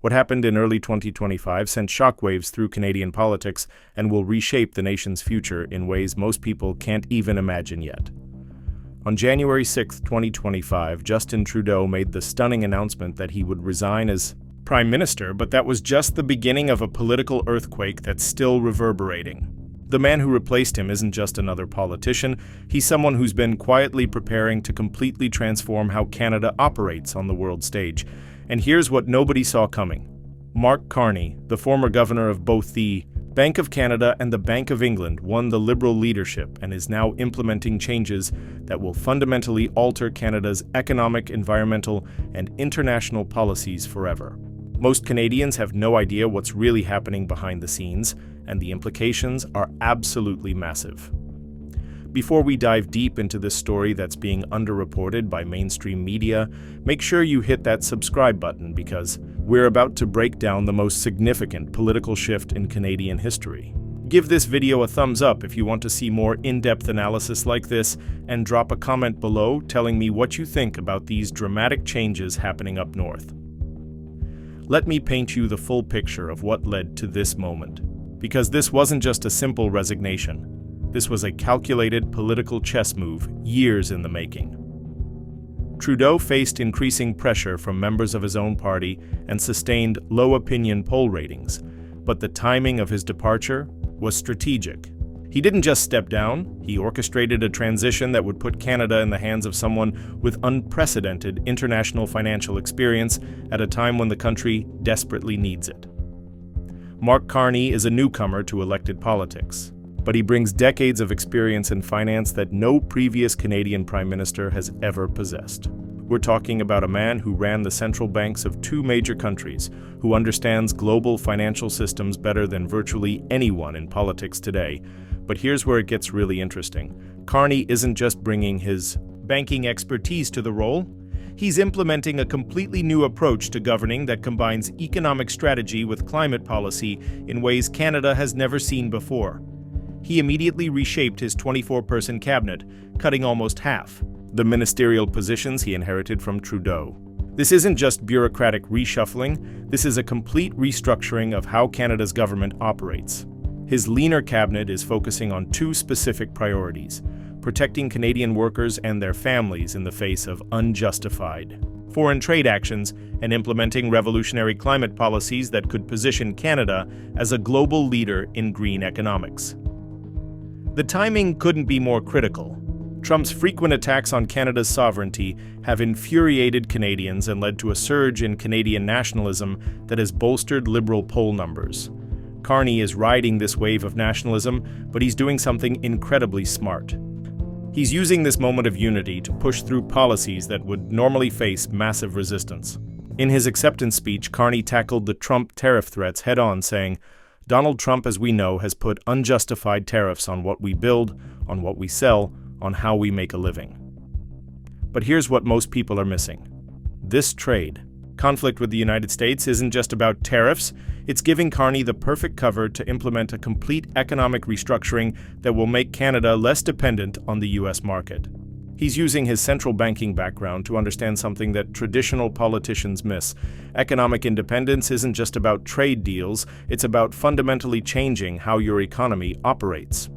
What happened in early 2025 sent shockwaves through Canadian politics and will reshape the nation's future in ways most people can't even imagine yet. On January 6, 2025, Justin Trudeau made the stunning announcement that he would resign as Prime Minister, but that was just the beginning of a political earthquake that's still reverberating. The man who replaced him isn't just another politician, he's someone who's been quietly preparing to completely transform how Canada operates on the world stage. And here's what nobody saw coming. Mark Carney, the former governor of both the Bank of Canada and the Bank of England, won the Liberal leadership and is now implementing changes that will fundamentally alter Canada's economic, environmental, and international policies forever. Most Canadians have no idea what's really happening behind the scenes, and the implications are absolutely massive. Before we dive deep into this story that's being underreported by mainstream media, make sure you hit that subscribe button because we're about to break down the most significant political shift in Canadian history. Give this video a thumbs up if you want to see more in-depth analysis like this, and drop a comment below telling me what you think about these dramatic changes happening up north. Let me paint you the full picture of what led to this moment. Because this wasn't just a simple resignation. This was a calculated political chess move, years in the making. Trudeau faced increasing pressure from members of his own party and sustained low opinion poll ratings, but the timing of his departure was strategic. He didn't just step down, he orchestrated a transition that would put Canada in the hands of someone with unprecedented international financial experience at a time when the country desperately needs it. Mark Carney is a newcomer to elected politics, but he brings decades of experience in finance that no previous Canadian Prime Minister has ever possessed. We're talking about a man who ran the central banks of two major countries, who understands global financial systems better than virtually anyone in politics today. But here's where it gets really interesting. Carney isn't just bringing his banking expertise to the role. He's implementing a completely new approach to governing that combines economic strategy with climate policy in ways Canada has never seen before. He immediately reshaped his 24-person cabinet, cutting almost half the ministerial positions he inherited from Trudeau. This isn't just bureaucratic reshuffling, this is a complete restructuring of how Canada's government operates. His leaner cabinet is focusing on two specific priorities: protecting Canadian workers and their families in the face of unjustified foreign trade actions and implementing revolutionary climate policies that could position Canada as a global leader in green economics. The timing couldn't be more critical. Trump's frequent attacks on Canada's sovereignty have infuriated Canadians and led to a surge in Canadian nationalism that has bolstered Liberal poll numbers. Carney is riding this wave of nationalism, but he's doing something incredibly smart. He's using this moment of unity to push through policies that would normally face massive resistance. In his acceptance speech, Carney tackled the Trump tariff threats head-on, saying, "Donald Trump, as we know, has put unjustified tariffs on what we build, on what we sell, on how we make a living." But here's what most people are missing. This trade conflict with the United States isn't just about tariffs, it's giving Carney the perfect cover to implement a complete economic restructuring that will make Canada less dependent on the US market. He's using his central banking background to understand something that traditional politicians miss. Economic independence isn't just about trade deals, it's about fundamentally changing how your economy operates.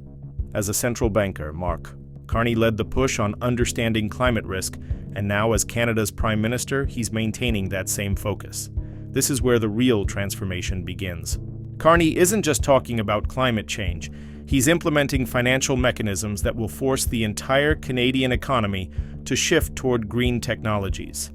As a central banker, Mark Carney led the push on understanding climate risk, and now as Canada's Prime Minister, he's maintaining that same focus. This is where the real transformation begins. Carney isn't just talking about climate change, he's implementing financial mechanisms that will force the entire Canadian economy to shift toward green technologies.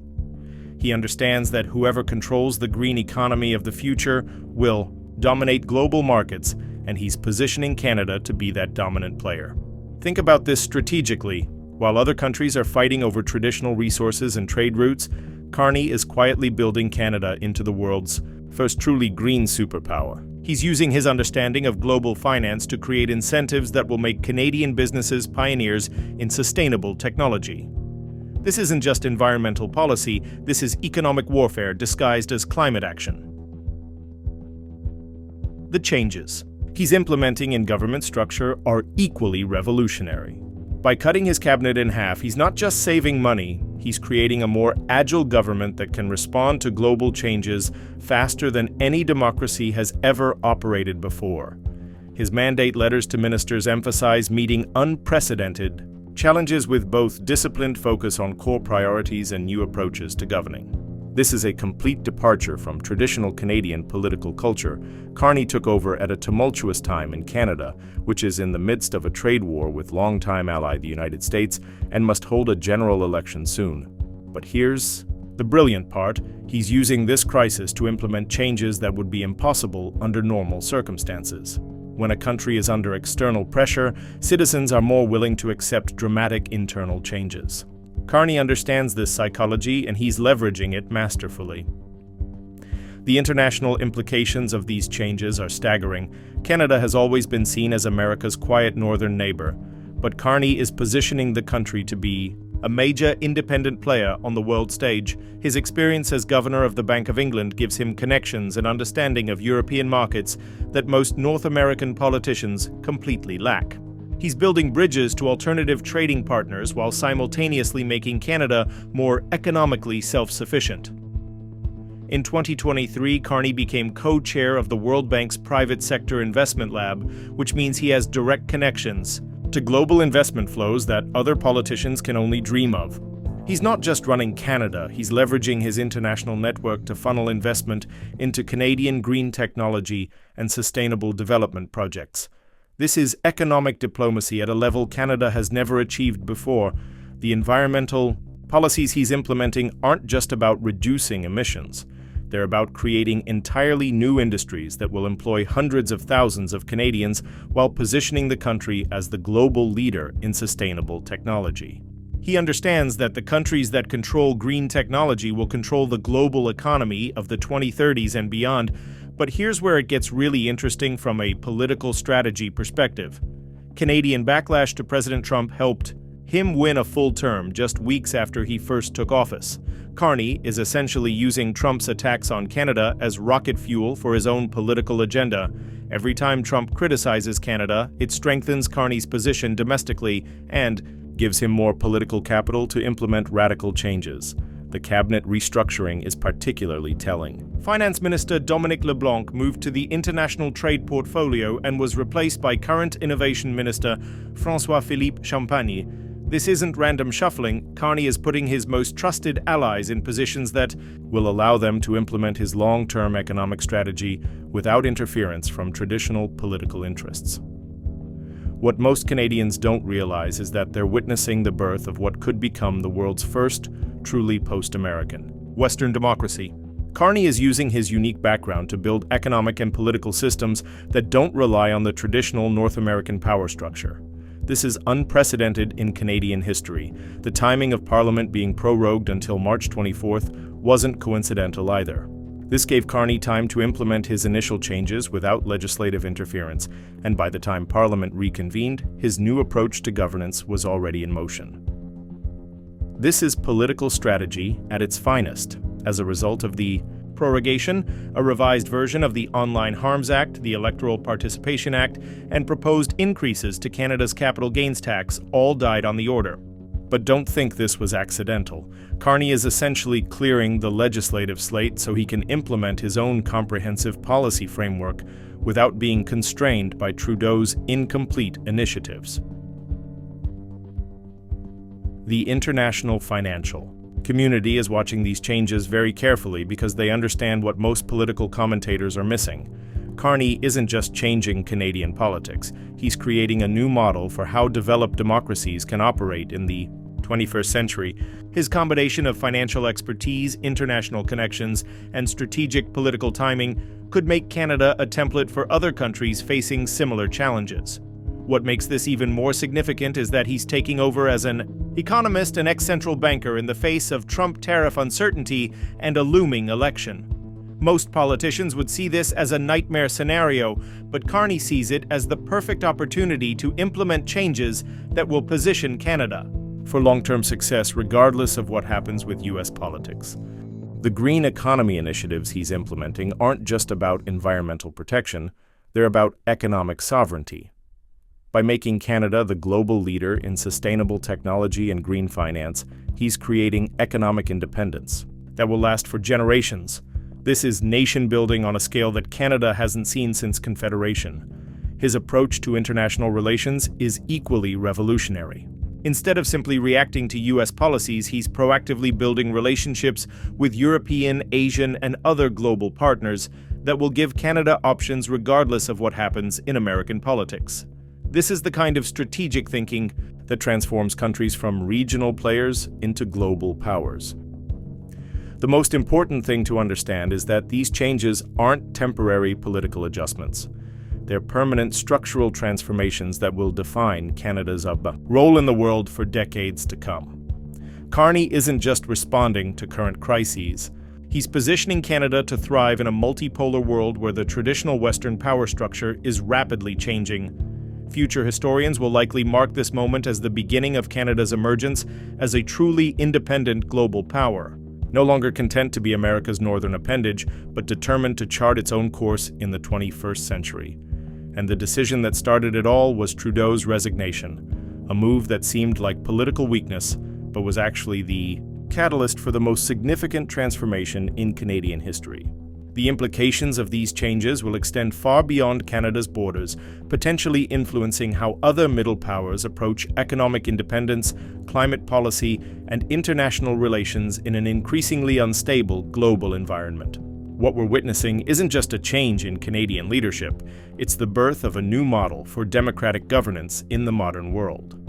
He understands that whoever controls the green economy of the future will dominate global markets, and he's positioning Canada to be that dominant player. Think about this strategically. While other countries are fighting over traditional resources and trade routes, Carney is quietly building Canada into the world's first truly green superpower. He's using his understanding of global finance to create incentives that will make Canadian businesses pioneers in sustainable technology. This isn't just environmental policy, this is economic warfare disguised as climate action. The changes he's implementing in government structure are equally revolutionary. By cutting his cabinet in half, he's not just saving money, he's creating a more agile government that can respond to global changes faster than any democracy has ever operated before. His mandate letters to ministers emphasize meeting unprecedented challenges with both disciplined focus on core priorities and new approaches to governing. This is a complete departure from traditional Canadian political culture. Carney took over at a tumultuous time in Canada, which is in the midst of a trade war with longtime ally the United States and must hold a general election soon. But here's the brilliant part: he's using this crisis to implement changes that would be impossible under normal circumstances. When a country is under external pressure, citizens are more willing to accept dramatic internal changes. Carney understands this psychology, and he's leveraging it masterfully. The international implications of these changes are staggering. Canada has always been seen as America's quiet northern neighbor, but Carney is positioning the country to be a major independent player on the world stage. His experience as governor of the Bank of England gives him connections and understanding of European markets that most North American politicians completely lack. He's building bridges to alternative trading partners while simultaneously making Canada more economically self-sufficient. In 2023, Carney became co-chair of the World Bank's Private Sector Investment Lab, which means he has direct connections to global investment flows that other politicians can only dream of. He's not just running Canada, he's leveraging his international network to funnel investment into Canadian green technology and sustainable development projects. This is economic diplomacy at a level Canada has never achieved before. The environmental policies he's implementing aren't just about reducing emissions. They're about creating entirely new industries that will employ hundreds of thousands of Canadians while positioning the country as the global leader in sustainable technology. He understands that the countries that control green technology will control the global economy of the 2030s and beyond. But here's where it gets really interesting from a political strategy perspective. Canadian backlash to President Trump helped him win a full term just weeks after he first took office. Carney is essentially using Trump's attacks on Canada as rocket fuel for his own political agenda. Every time Trump criticizes Canada, it strengthens Carney's position domestically and gives him more political capital to implement radical changes. The cabinet restructuring is particularly telling. Finance Minister Dominic LeBlanc moved to the international trade portfolio and was replaced by current Innovation Minister François-Philippe Champagne. This isn't random shuffling. Carney is putting his most trusted allies in positions that will allow them to implement his long-term economic strategy without interference from traditional political interests. What most Canadians don't realize is that they're witnessing the birth of what could become the world's first truly post-American Western democracy. Carney is using his unique background to build economic and political systems that don't rely on the traditional North American power structure. This is unprecedented in Canadian history. The timing of Parliament being prorogued until March 24th wasn't coincidental either. This gave Carney time to implement his initial changes without legislative interference, and by the time Parliament reconvened, his new approach to governance was already in motion. This is political strategy at its finest. As a result of the prorogation, a revised version of the Online Harms Act, the Electoral Participation Act, and proposed increases to Canada's capital gains tax all died on the order. But don't think this was accidental. Carney is essentially clearing the legislative slate so he can implement his own comprehensive policy framework without being constrained by Trudeau's incomplete initiatives. The international financial community is watching these changes very carefully because they understand what most political commentators are missing. Carney isn't just changing Canadian politics, he's creating a new model for how developed democracies can operate in the 21st century. His combination of financial expertise, international connections, and strategic political timing could make Canada a template for other countries facing similar challenges. What makes this even more significant is that he's taking over as an economist and ex-central banker in the face of Trump tariff uncertainty and a looming election. Most politicians would see this as a nightmare scenario, but Carney sees it as the perfect opportunity to implement changes that will position Canada for long-term success regardless of what happens with U.S. politics. The green economy initiatives he's implementing aren't just about environmental protection, they're about economic sovereignty. By making Canada the global leader in sustainable technology and green finance, he's creating economic independence that will last for generations. This is nation building on a scale that Canada hasn't seen since Confederation. His approach to international relations is equally revolutionary. Instead of simply reacting to U.S. policies, he's proactively building relationships with European, Asian, and other global partners that will give Canada options regardless of what happens in American politics. This is the kind of strategic thinking that transforms countries from regional players into global powers. The most important thing to understand is that these changes aren't temporary political adjustments. They're permanent structural transformations that will define Canada's role in the world for decades to come. Carney isn't just responding to current crises. He's positioning Canada to thrive in a multipolar world where the traditional Western power structure is rapidly changing. Future historians will likely mark this moment as the beginning of Canada's emergence as a truly independent global power, no longer content to be America's northern appendage, but determined to chart its own course in the 21st century. And the decision that started it all was Trudeau's resignation, a move that seemed like political weakness, but was actually the catalyst for the most significant transformation in Canadian history. The implications of these changes will extend far beyond Canada's borders, potentially influencing how other middle powers approach economic independence, climate policy, and international relations in an increasingly unstable global environment. What we're witnessing isn't just a change in Canadian leadership, it's the birth of a new model for democratic governance in the modern world.